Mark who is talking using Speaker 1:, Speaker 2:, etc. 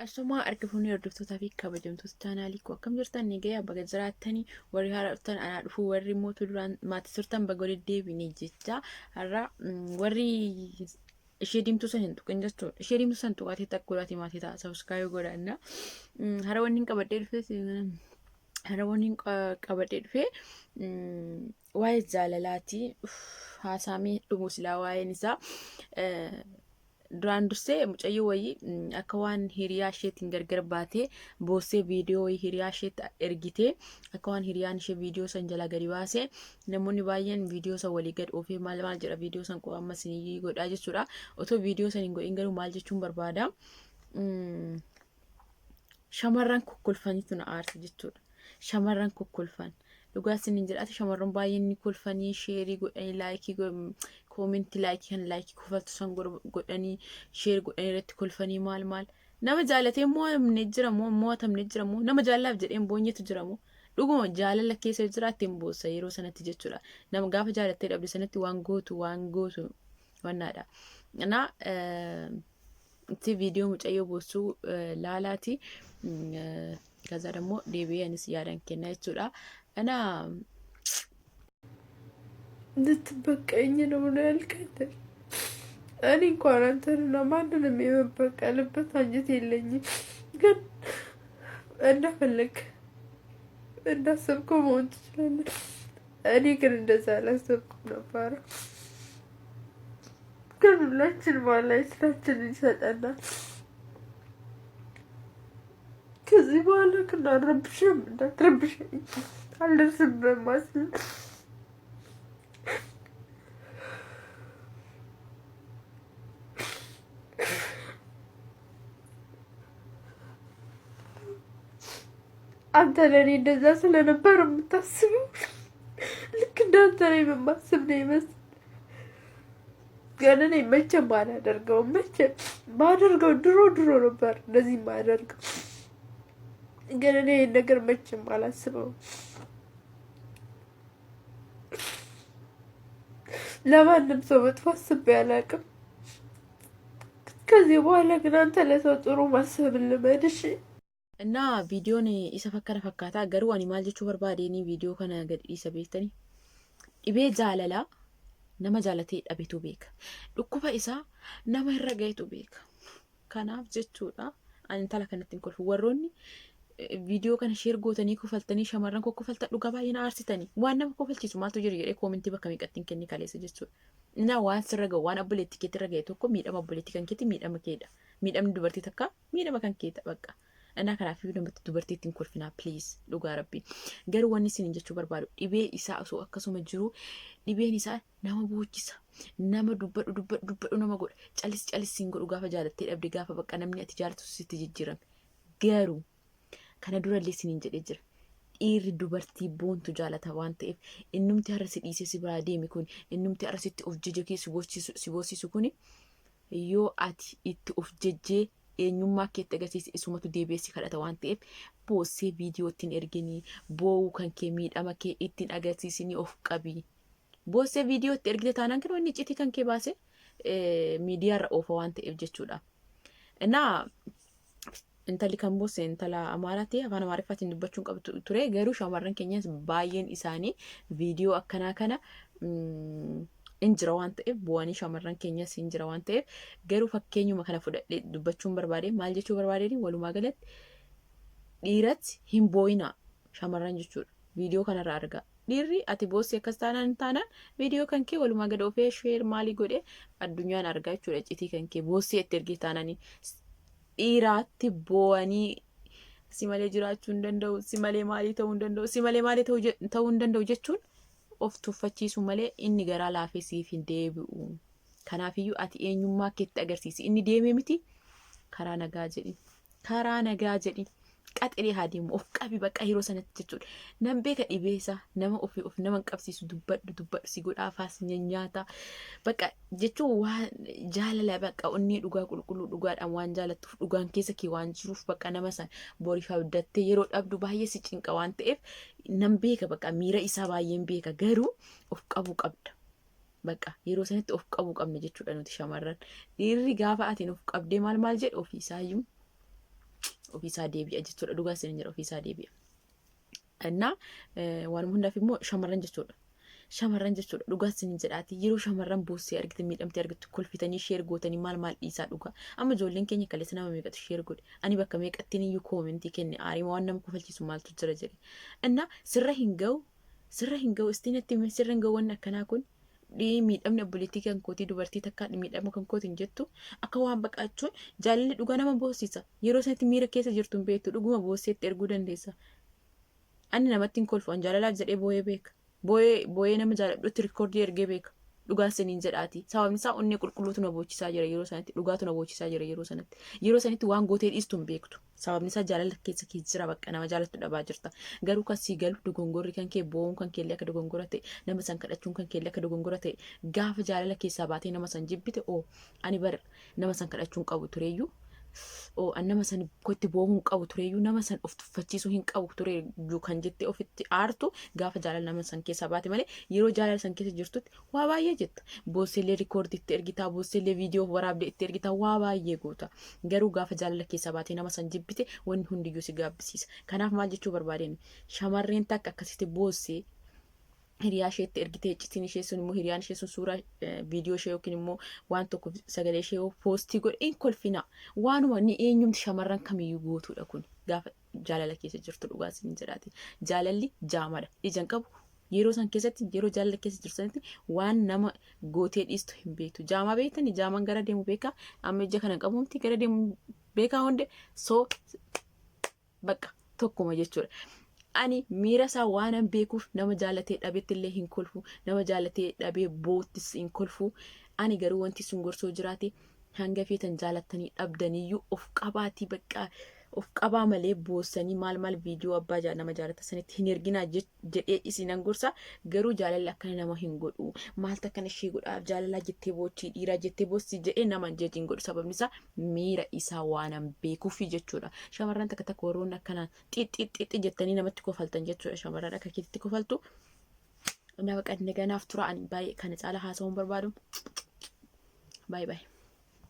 Speaker 1: Asuma argifuni hordoftoota fi kabajamtoota chaanaalii koo akkam jirtan ni ga'e baga jiraatanii warri haaraa dhuftan anaa dhufuu warri mootuu duraan maatii turtan baga walitti deebinee jecha har'a warri ishee diimtuu san hin tuqin jechuudha. Ishee diimtuu san tuqaatee takkuudhaati maatii ta'a sabiskaabii godhanna. Har'a wanni qabadhee dhufee waa'ee jaalalaati haasaamee dhumu silaa waa'een isaa. Duraan dursee mucayyoo wayii akka waan hiriyaa isheetiin gargar baatee boossee viidiyoo wayii hiriyaa isheetti ergitee akka waan hiriyaan ishee viidiyoo san jala gadi baasee namoonni baay'een viidiyoo san walii gad oofee maal jedha viidiyoo san qofaa amma isinii godhaa jechuudha. Otoo viidiyoo san hin godhin garuu maal jechuun barbaada shamarran kokkolfaniitu na aarsa jechuudha. Shamarran kokkolfan dhugaa isiniin jedhaati shamarran baay'een ni kolfanii sheerii godhanii laayikii koomentii laayikii kan laayikii kofaltu san godhanii sheer godhanii irratti kolfanii maal nama jaalatee mo'amne jira mo'atamne jira nama jaalaaf jedheen boonyetu jira dhuguma jaalala keessa jiraatteen boossa yeroo sanatti jechuudha. Nama gaafa jaalattee dhabde sanatti waan gootu wannaadha. Ana itti viidiyoo mucayyoo boossuu laalaati. ከዛ ደግሞ ዴቢያንስ ያዳን ከና ይችላል እና
Speaker 2: ልትበቀኝ ነው ያልከት እኔ እንኳን አንተንና ማንንም የመበቀልበት አንጀት የለኝም። ግን እንደፈለግ እንዳሰብከው መሆን ትችላለህ። እኔ ግን እንደዛ አላሰብኩም ነበር። ግን ሁላችንም ስራችን ይሰጠናል። ከዚህ በኋላ እንዳትረብሽም እንዳትረብሽኝ አልደርስም በማስል አንተ ለእኔ እንደዛ ስለነበር የምታስበው ልክ እንዳንተ ነው የማስብ ነው ይመስል። ግን እኔ መቼም አላደርገውም። መቼም ማደርገው ድሮ ነበር እንደዚህ ማደርገው። ግን እኔ ይሄን ነገር መቼም አላስበውም። ለማንም ሰው መጥፎ አስቤ አላውቅም። ከዚህ በኋላ ግን አንተ ለሰው ጥሩ ማሰብ ልመድ እሺ።
Speaker 1: እና ቪዲዮን isa fakkaata garuu ani maal jechuu barbaadeen viidiyoo kana gad dhiisa beektani dhibee jaalalaa nama jaalatee dhabetu beeka dhukkuba isaa nama irra gahetu beeka kanaaf jechuudha. Ani intala kanatti hin kolfu warroonni viidiyoo kana sheer gootanii kofaltanii shamarran kokkofalta dhugaa baay'ee na aarsitanii waan nama kofalchiisu maaltu jiru jedhee koomentii bakka meeqattiin kenni kaleessa jechuudha. Innaa waan sirra ga'u waan obboleettii keetti irra ga'e tokko miidhama obboleettii kan keetti miidhama keedha. Miidhamni dubartii takka miidhama kan keedha bakka. Innaa kanaaf dubartii ittiin kolfinaa please dhugaa rabbii. Garuu wanni isin jechuu barbaadu dhibee isaa osoo akkasuma jiru dhibeen isaa nama boochisa. Nama dubbadhu nama godha. Callis godhu gaafa jaalattee dhabde gaafa bakka namni ati jaalatu sitti jijjiirame. Garuu kana durallee isiniin jedhee jira. Dhiirri dubartii boontu jaalata waan ta'eef innumti har'a si dhiisee si biraa deeme kun innumti har'a sitti of jajjee si boosisu kun yoo ati itti of jajjee eenyummaa keetti agarsiise isumatu deebi'ee kadhata waan ta'eef boossee viidiyoo ittiin erginii boowuu kan kee miidhama kee ittiin agarsiisinii of qabii. Boossee viidiyoo itti ergite taanaan kan wanni iccitii kan kee baase miidiyaarra oofa waan ta'eef jechuudha. Innaa intalli kan boosse intala amaaraati afaan amaariffaatiin dubbachuun qabdu ture garuu shamarran keenyas baay'een isaanii viidiyoo akkanaa kana injira waan ta'eef bu'anii shamarran keenyas injira waan ta'eef garuu fakkeenyuma kana fudhadhee dubbachuun barbaade maal jechuu barbaadeen walumaa galatti dhiiratti hin boo'inaa shamarran jechuudha. Viidiyoo kanarraa argaa dhiirri ati boossee akkas taanaan viidiyoo kan kee walumaa gad ofee sheer maalii godhee addunyaan argaa jechuudha. Iccitii kan kee boossee itti ergee taananii dhiiraatti boo'anii si malee jiraachuu hin danda'u si malee maalii ta'uu hin danda'u si malee maalii ta'uu hin danda'u jechuun of tuffachiisu malee inni garaa laafee siif hin deebi'u. Kanaafiyyuu ati eenyummaa keetti agarsiisi inni deemee miti karaa nagaa jedhi qaxiree haa deemu of qabi bakka yeroo sanatti jechuudha. Nam beeka dhibeessa nama ofii of nama qabsiisu dubbadhu si godhaafaas nyaata bakka jechuun waan jaalala bakka onnee dhugaa qulqulluu dhugaadhaan waan jaalattuuf dhugaan keessa kee waan jiruuf bakka nama san boriif abdattee yeroo dhabdu baay'ee si cinqa waan ta'eef nam beeka bakka miira isaa baay'een beeka garuu of qabuu qabda. Bakka yeroo sanatti of qabuu qabna jechuudha nuti shamarran. Dhiirri gaafa atiin of qabdee maal jedhu ofii isaayyuu ofiisaa deebi'a jechuudha. Dhugaa isin jedha ofiisaa deebi'a. Innaa waan hundaaf immoo shamarran jechuudha. Shamarran jechuudha dhugaa isin jedhaati yeroo shamarran boossee argite miidhamtee argattu kolfitanii sheer gootanii maal dhiisaa dhugaa. Amma ijoolleen keenya kaleessa nama meeqatu sheer godhe. Ani bakka meeqattiin iyyuu koomentii kenne aarii waan nama kofalchiisu maaltu jira jedhe. Innaa sirra hin ga'u istinatti sirra hin ga'u wanni akkanaa kun miidhamni obboleettii kan kootii dubartii takka miidhama kan kootiin jettu akka waan baqaachuun jaalalli dhugaa nama boossisa. Yeroo sanatti miira keessa jirtu hin beektu dhuguma boosseetti erguu dandeessa. Ani namatti hin kolfu an jaalalaaf jedhee boo'ee beeka. Boo'ee nama jaaladhutti rikoordii ergee beeka. Dhugaa isiniin jedhaati. Sababni isaa onnee qulqulluutu na boochisaa jira yeroo sanatti. Dhugaatu na boochisaa jira yeroo sanatti. Yeroo sanatti waan gootee dhiistu hin beektu. Sababni isaa jaalala keessa jira bakka nama jaalattu dhabaa jirta. Garuu kan sii galu dogongorri kan kee boo'uun kan keellee akka dogongora ta'e nama san kadhachuun kan keellee akka dogongora ta'e gaafa jaalala keessaa baatee nama san jibbite ani bar nama san kadhachuun qabu tureeyyuu. An nama san kotti boo'uun qabu tureeyyuu nama san of tuffachiisuu hin qabu tureeyyuu kan jettee ofitti aartu gaafa jaalala nama san keessaa baate malee yeroo jaalala san keessa jirtutti waa baay'ee jetta. Boosseellee rikoordii itti ergitaa, boosseellee viidiyoo waraabdee itti ergitaa waa baay'ee goota. Garuu gaafa jaalala keessaa baatee nama san jibbite wanni hundiyyuu si gaabbisiisa. Kanaaf maal jechuu barbaadeen shamarreen takka akkasitti boossee hiriyaa isheetti ergitee iccitiin ishee sun immoo hiriyaan ishee sun suuraa viidiyoo ishee yookiin immoo waan tokko sagalee ishee poostii godhe hin kolfina. Waanuma ni eenyumti shamarran kamiyyuu gootudha kun gaafa jaalala keessa jirtu dhugaa isin jedhaati. Jaalalli jaamadha. Ijaan qabu yeroo san keessatti yeroo jaalala keessa jirtanitti waan nama gootee dhiistu hin beektu. Jaamaa beektani jaamaan gara deemu beekaa amma ija kana qabumti gara deemu beekaa hunde soo bakka tokkuma jechuudha. Ani miira isaa waanan beekuuf nama jaalatee dhabeetti illee hin kolfu. Nama jaalatee dhabee boottis hin kolfu. Ani garuu wanti sun gorsoo jiraate hanga feetan jaalattanii dhabdaniyyuu of qabaatii bakka of qabaa malee boossanii maal viidiyoo abbaa nama jaalata sanitti hin erginaa jedhee isinan gorsa. Garuu jaalalli akkana nama hin godhu. Maaltu akkana ishee godhaaf jaalalaa jettee boochii dhiiraa jettee boossi jedhee nama jeetiin godhu. Sababni isaa miira isaa waanan beekuufi jechuudha. Shamarran takka warroon akkanaan xiixxiixxi jettanii namatti kofaltan jechuudha. Shamarran akka keetitti kofaltu. Nama qadne ganaaf tura ani baay'ee kana caala haasa'uun barbaadu. Baay'ee.